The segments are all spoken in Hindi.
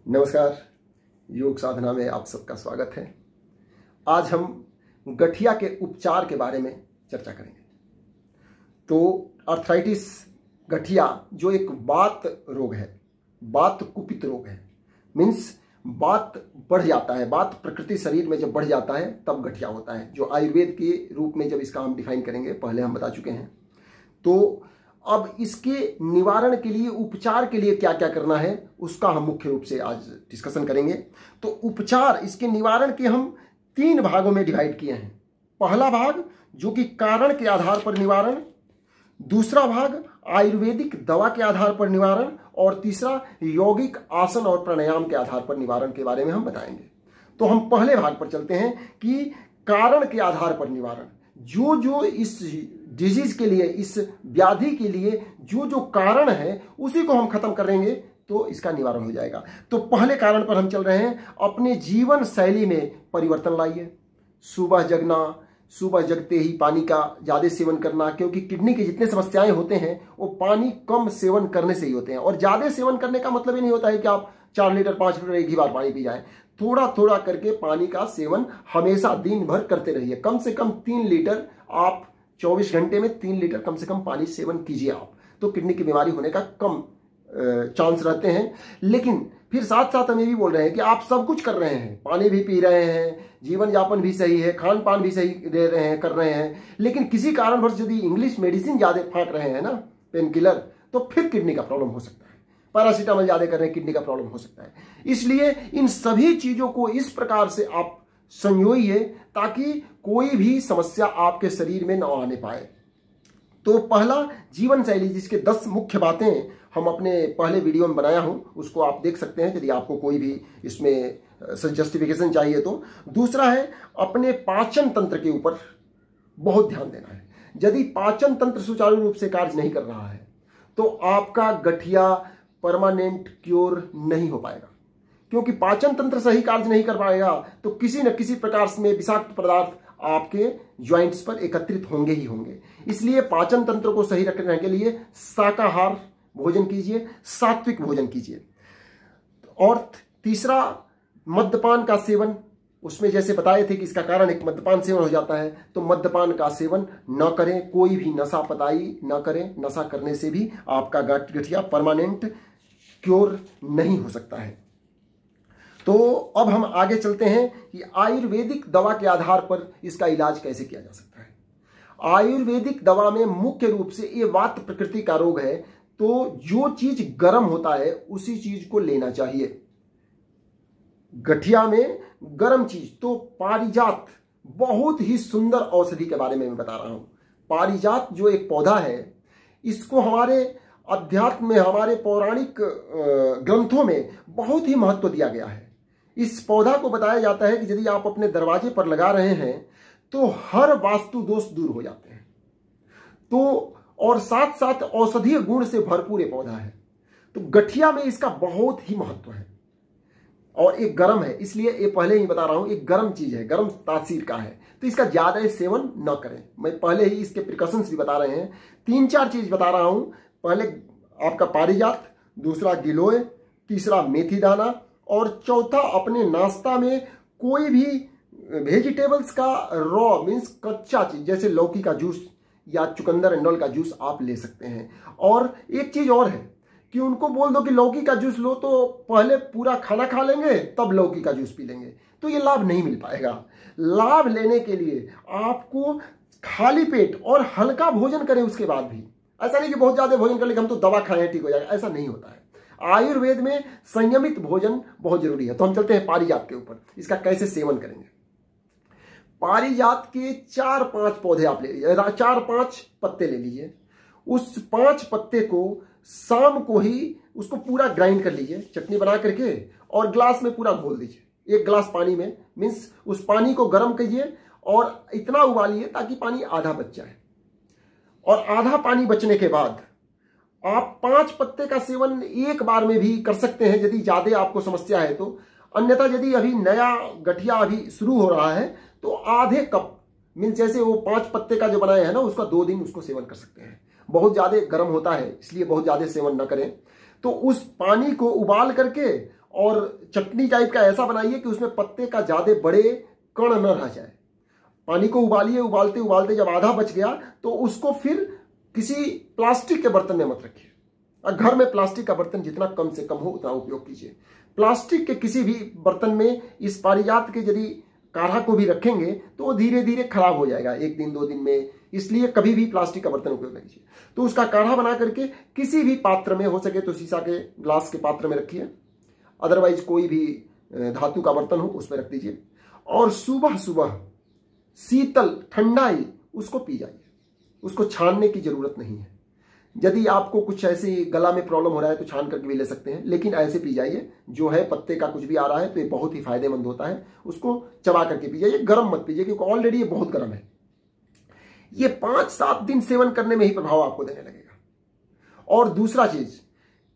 नमस्कार। योग साधना में आप सबका स्वागत है। आज हम गठिया के उपचार के बारे में चर्चा करेंगे। तो आर्थराइटिस गठिया जो एक वात रोग है, वात कुपित रोग है, मीन्स वात बढ़ जाता है, वात प्रकृति शरीर में जब बढ़ जाता है तब गठिया होता है, जो आयुर्वेद के रूप में जब इसका हम डिफाइन करेंगे, पहले हम बता चुके हैं। तो अब इसके निवारण के लिए, उपचार के लिए क्या क्या करना है उसका हम मुख्य रूप से आज डिस्कशन करेंगे। तो उपचार, इसके निवारण के हम 3 भागों में डिवाइड किए हैं। पहला भाग जो कि कारण के आधार पर निवारण, दूसरा भाग आयुर्वेदिक दवा के आधार पर निवारण, और तीसरा यौगिक आसन और प्राणायाम के आधार पर निवारण के बारे में हम बताएंगे। तो हम पहले भाग पर चलते हैं कि कारण के आधार पर निवारण। जो जो इस डिजीज के लिए, इस व्याधि के लिए जो जो कारण है उसी को हम खत्म करेंगे तो इसका निवारण हो जाएगा। तो पहले कारण पर हम चल रहे हैं, अपने जीवन शैली में परिवर्तन लाइए। सुबह जगना, सुबह जगते ही पानी का ज़्यादा सेवन करना, क्योंकि किडनी की जितने समस्याएं होते हैं वो पानी कम सेवन करने से ही होते हैं। और ज़्यादा सेवन करने का मतलब ये नहीं होता है कि आप 4 लीटर 5 लीटर एक ही बार पानी पी जाएं। थोड़ा थोड़ा करके पानी का सेवन हमेशा दिन भर करते रहिए। कम से कम 3 लीटर आप 24 घंटे में 3 लीटर कम से कम पानी सेवन कीजिए आप, तो किडनी की बीमारी होने का कम चांस रहते हैं। लेकिन फिर साथ साथ हम ये भी बोल रहे हैं कि आप सब कुछ कर रहे हैं, पानी भी पी रहे हैं, जीवन यापन भी सही है, खान पान भी सही दे रहे हैं, कर रहे हैं, लेकिन किसी कारणवश यदि इंग्लिश मेडिसिन ज़्यादा फाँक रहे हैं ना, पेन किलर, तो फिर किडनी का प्रॉब्लम हो सकता है। पैरासीटामोल ज़्यादा कर रहे हैं, किडनी का प्रॉब्लम हो सकता है। इसलिए इन सभी चीज़ों को इस प्रकार से आप संयोइए ताकि कोई भी समस्या आपके शरीर में न आने पाए। तो पहला जीवन शैली, जिसके 10 मुख्य बातें हम अपने पहले वीडियो में बनाया हूं, उसको आप देख सकते हैं यदि आपको कोई भी इसमें जस्टिफिकेशन चाहिए तो। दूसरा है अपने पाचन तंत्र के ऊपर बहुत ध्यान देना है। यदि पाचन तंत्र सुचारू रूप से कार्य नहीं कर रहा है तो आपका गठिया परमानेंट क्योर नहीं हो पाएगा, क्योंकि पाचन तंत्र सही कार्य नहीं कर पाएगा तो किसी न किसी प्रकार में विषाक्त पदार्थ आपके ज्वाइंट्स पर एकत्रित होंगे ही होंगे। इसलिए पाचन तंत्र को सही रखने के लिए शाकाहार भोजन कीजिए, सात्विक भोजन कीजिए। और तीसरा, मद्यपान का सेवन, उसमें जैसे बताए थे कि इसका कारण एक मद्यपान सेवन हो जाता है, तो मद्यपान का सेवन न करें, कोई भी नशा पताई न करें। नशा करने से भी आपका गठिया परमानेंट क्योर नहीं हो सकता है। तो अब हम आगे चलते हैं कि आयुर्वेदिक दवा के आधार पर इसका इलाज कैसे किया जा सकता है। आयुर्वेदिक दवा में मुख्य रूप से ये वात प्रकृति का रोग है, तो जो चीज गर्म होता है उसी चीज को लेना चाहिए। गठिया में गर्म चीज, तो पारिजात बहुत ही सुंदर औषधि के बारे में मैं बता रहा हूं। पारिजात जो एक पौधा है, इसको हमारे अध्यात्म में, हमारे पौराणिक ग्रंथों में बहुत ही महत्व दिया गया है। इस पौधा को बताया जाता है कि यदि आप अपने दरवाजे पर लगा रहे हैं तो हर वास्तु दोष दूर हो जाते हैं। तो और साथ साथ औषधीय गुण से भरपूर ये पौधा है। तो गठिया में इसका बहुत ही महत्व है। और एक गर्म है, इसलिए ये पहले ही बता रहा हूं, एक गर्म चीज है, गर्म तासीर का है, तो इसका ज्यादा सेवन न करें। मैं पहले ही इसके प्रिकॉशंस भी बता रहे हैं। 3-4 चीज बता रहा हूं। पहले आपका पारिजात, दूसरा गिलोय, तीसरा मेथी दाना, और चौथा अपने नाश्ता में कोई भी वेजिटेबल्स का रॉ मीन्स कच्चा चीज, जैसे लौकी का जूस या चुकंदर एंडोल का जूस आप ले सकते हैं। और एक चीज और है कि उनको बोल दो कि लौकी का जूस लो, तो पहले पूरा खाना खा लेंगे तब लौकी का जूस पी लेंगे, तो ये लाभ नहीं मिल पाएगा। लाभ लेने के लिए आपको खाली पेट और हल्का भोजन करें उसके बाद भी। ऐसा नहीं कि बहुत ज्यादा भोजन कर लेंगे हम तो दवा खाएं ठीक हो जाएगा, ऐसा नहीं होता है। आयुर्वेद में संयमित भोजन बहुत जरूरी है। तो हम चलते हैं पारिजात के ऊपर, इसका कैसे सेवन करेंगे। पारिजात के 4-5 पौधे आप ले लीजिए, 4-5 पत्ते ले लीजिए। उस 5 पत्ते को शाम को ही उसको पूरा ग्राइंड कर लीजिए, चटनी बना करके, और ग्लास में पूरा घोल दीजिए। 1 ग्लास पानी में, मीन्स उस पानी को गर्म कीजिए और इतना उबालिए ताकि पानी आधा बच जाए। और आधा पानी बचने के बाद आप 5 पत्ते का सेवन एक बार में भी कर सकते हैं यदि ज्यादा आपको समस्या है तो। अन्यथा यदि अभी नया गठिया अभी शुरू हो रहा है तो आधे कप, मीन्स जैसे वो 5 पत्ते का जो बनाया है ना, उसका 2 दिन उसको सेवन कर सकते हैं। बहुत ज्यादा गर्म होता है इसलिए बहुत ज्यादा सेवन न करें। तो उस पानी को उबाल करके और चटनी टाइप का ऐसा बनाइए कि उसमें पत्ते का ज्यादा बड़े कण न रह जाए। पानी को उबालिए, उबालते उबालते जब आधा बच गया तो उसको फिर किसी प्लास्टिक के बर्तन में मत रखिए। घर में प्लास्टिक का बर्तन जितना कम से कम हो उतना उपयोग कीजिए। प्लास्टिक के किसी भी बर्तन में इस पारिजात के यदि काढ़ा को भी रखेंगे तो वो धीरे धीरे खराब हो जाएगा 1 दिन 2 दिन में, इसलिए कभी भी प्लास्टिक का बर्तन उपयोग नहीं कीजिए। तो उसका काढ़ा बना करके किसी भी पात्र में, हो सके तो शीशा के ग्लास के पात्र में रखिए, अदरवाइज कोई भी धातु का बर्तन हो उसमें रख दीजिए और सुबह सुबह शीतल ठंडा ही उसको पी जाइए। उसको छानने की जरूरत नहीं है। यदि आपको कुछ ऐसे गला में प्रॉब्लम हो रहा है तो छान करके भी ले सकते हैं, लेकिन ऐसे पी जाइए। जो है पत्ते का कुछ भी आ रहा है तो ये बहुत ही फायदेमंद होता है, उसको चबा करके पी जाइए। गर्म मत पीजिए क्योंकि ऑलरेडी ये बहुत गर्म है। ये 5-7 दिन सेवन करने में ही प्रभाव आपको देने लगेगा। और दूसरा चीज,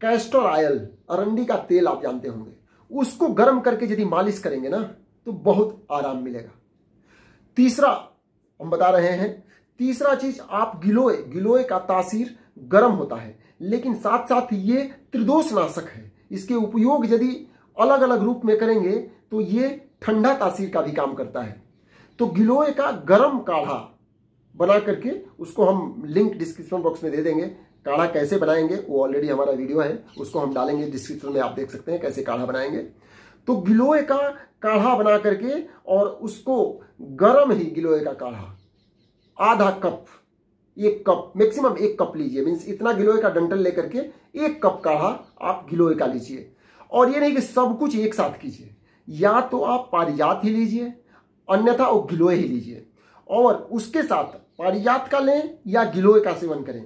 कैस्टर ऑयल, अरंडी का तेल आप जानते होंगे, उसको गर्म करके यदि मालिश करेंगे ना तो बहुत आराम मिलेगा। तीसरा हम बता रहे हैं, तीसरा चीज आप गिलोय का तासीर गर्म होता है, लेकिन साथ साथ ये त्रिदोष नाशक है। इसके उपयोग यदि अलग अलग रूप में करेंगे तो ये ठंडा तासीर का भी काम करता है। तो गिलोय का गर्म काढ़ा बना करके, उसको हम लिंक डिस्क्रिप्शन बॉक्स में दे देंगे। काढ़ा कैसे बनाएंगे वो ऑलरेडी हमारा वीडियो है, उसको हम डालेंगे डिस्क्रिप्शन में, आप देख सकते हैं कैसे काढ़ा बनाएंगे। तो गिलोय का काढ़ा बना करके और उसको गर्म ही गिलोय का काढ़ा आधा कप, 1 कप, मैक्सिमम 1 कप लीजिए। मीन्स इतना गिलोय का डंठल लेकर के 1 कप काढ़ा आप गिलोय का लीजिए। और ये नहीं कि सब कुछ एक साथ कीजिए, या तो आप पारिजात ही लीजिए अन्यथा वो गिलोय ही लीजिए, और उसके साथ पारिजात का लें या गिलोय का सेवन करें।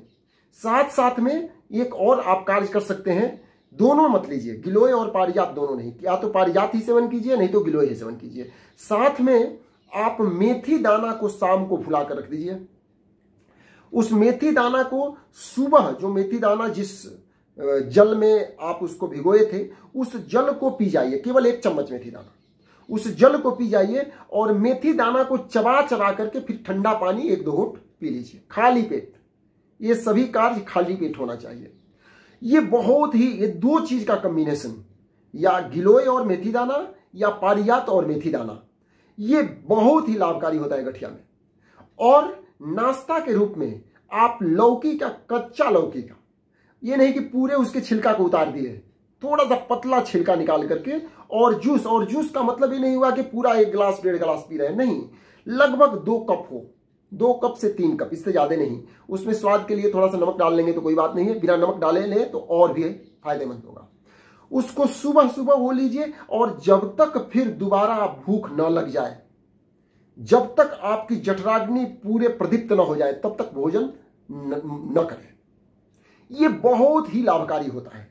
साथ साथ में एक और आप कार्य कर सकते हैं, दोनों मत लीजिए, गिलोय और पारिजात दोनों नहीं, या तो पारिजात ही सेवन कीजिए नहीं तो गिलोय ही सेवन कीजिए। साथ में आप मेथी दाना को शाम को फुला कर रख दीजिए। उस मेथी दाना को सुबह, जो मेथी दाना जिस जल में आप उसको भिगोए थे उस जल को पी जाइए, केवल 1 चम्मच मेथी दाना, उस जल को पी जाइए और मेथी दाना को चबा चबा करके फिर ठंडा पानी 1-2 घूंट पी लीजिए खाली पेट। ये सभी कार्य खाली पेट होना चाहिए। ये बहुत ही, ये 2 चीज का कॉम्बिनेशन, या गिलोय और मेथी दाना या पारिजात और मेथी दाना, ये बहुत ही लाभकारी होता है गठिया में। और नाश्ता के रूप में आप लौकी का, कच्चा लौकी का, ये नहीं कि पूरे उसके छिलका को उतार दिए, थोड़ा सा पतला छिलका निकाल करके, और जूस का मतलब ये नहीं हुआ कि पूरा 1 गिलास 1.5 गिलास पी रहे हैं, नहीं, लगभग 2 कप हो, 2 कप से 3 कप, इससे ज्यादा नहीं। उसमें स्वाद के लिए थोड़ा सा नमक डाल लेंगे तो कोई बात नहीं है, बिना नमक डाले लें तो और भी फायदेमंद होगा। उसको सुबह सुबह वो लीजिए, और जब तक फिर दोबारा भूख न लग जाए, जब तक आपकी जठराग्नि पूरे प्रदीप्त न हो जाए, तब तक भोजन न करें। ये बहुत ही लाभकारी होता है।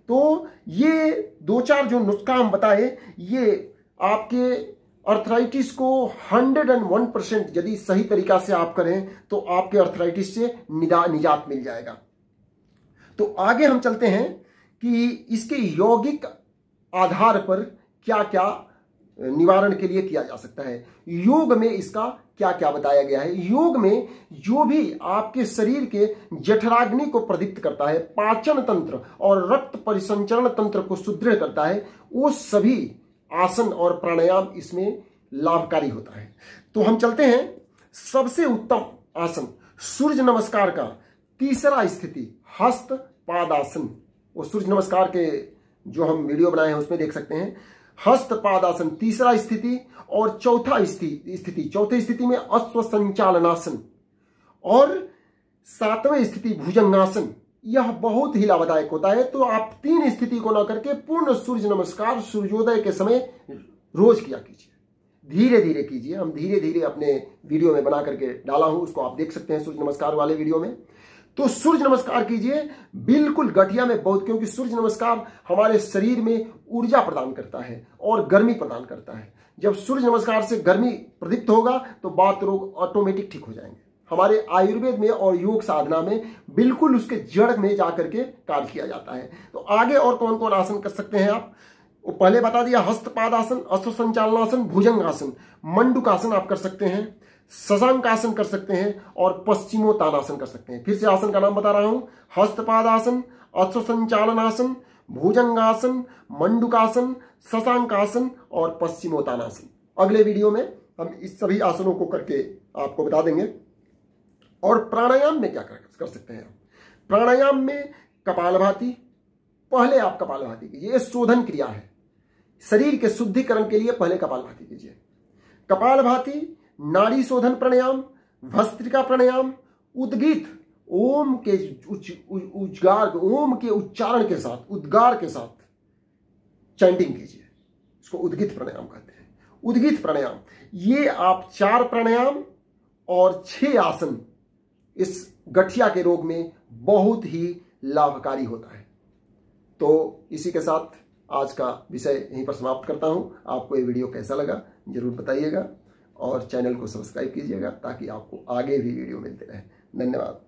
तो ये 2-4 जो नुस्खा हम बताए, ये आपके अर्थराइटिस को 101% यदि सही तरीका से आप करें तो आपके अर्थराइटिस से निजात मिल जाएगा। तो आगे हम चलते हैं कि इसके यौगिक आधार पर क्या क्या निवारण के लिए किया जा सकता है। योग में इसका क्या क्या बताया गया है। योग में जो भी आपके शरीर के जठराग्नि को प्रदीप्त करता है, पाचन तंत्र और रक्त परिसंचरण तंत्र को सुदृढ़ करता है, वो सभी आसन और प्राणायाम इसमें लाभकारी होता है। तो हम चलते हैं, सबसे उत्तम आसन सूर्य नमस्कार का तीसरा स्थिति हस्त पादासन। वो सूर्य नमस्कार के जो हम वीडियो बनाए हैं उसमें देख सकते हैं। हस्त पादासन तीसरा स्थिति, और चौथी स्थिति में अश्व संचालनासन, और 7वें स्थिति भुजंगासन। यह बहुत ही लाभदायक होता है। तो आप 3 स्थिति को न करके पूर्ण सूर्य नमस्कार सूर्योदय के समय रोज किया कीजिए, धीरे धीरे कीजिए। हम धीरे धीरे अपने वीडियो में बना करके डाला हूं, उसको आप देख सकते हैं सूर्य नमस्कार वाले वीडियो में। तो सूर्य नमस्कार कीजिए बिल्कुल गठिया में बहुत, क्योंकि सूर्य नमस्कार हमारे शरीर में ऊर्जा प्रदान करता है और गर्मी प्रदान करता है। जब सूर्य नमस्कार से गर्मी प्रदीप्त होगा तो बात रोग ऑटोमेटिक ठीक हो जाएंगे। हमारे आयुर्वेद में और योग साधना में बिल्कुल उसके जड़ में जाकर के कार्य किया जाता है। तो आगे और कौन कौन आसन कर सकते हैं आप, वो पहले बता दिया। हस्तपादासन, अश्व संचालनासन, भुजंगासन, मंडूकासन आप कर सकते हैं, शशांकासन कर सकते हैं, और पश्चिमोत्तानासन कर सकते हैं। फिर से आसन का नाम बता रहा हूं, हस्तपादासन, अश्व संचालनासन, भुजंगासन, मंडूकासन, शशांकासन और पश्चिमोत्तानासन। अगले वीडियो में हम इस सभी आसनों को करके आपको बता देंगे। और प्राणायाम में क्या कर सकते हैं? प्राणायाम में कपालभाति, पहले आप कपालभाति कीजिए, ये शोधन क्रिया है। शरीर के शुद्धिकरण के लिए पहले कपालभाति कीजिए। कपालभाति, नाड़ी शोधन प्राणायाम, भस्त्रिका प्राणायाम, उद्गीत, ओम के ओम के उच्चारण के साथ, उद्गार के साथ चैंटिंग कीजिए, इसको उद्गीत प्राणायाम कहते हैं। उद्गीत प्राणायाम, ये आप 4 प्राणायाम और 6 आसन इस गठिया के रोग में बहुत ही लाभकारी होता है। तो इसी के साथ आज का विषय यहीं पर समाप्त करता हूं। आपको ये वीडियो कैसा लगा जरूर बताइएगा और चैनल को सब्सक्राइब कीजिएगा ताकि आपको आगे भी वीडियो मिलते रहे। धन्यवाद।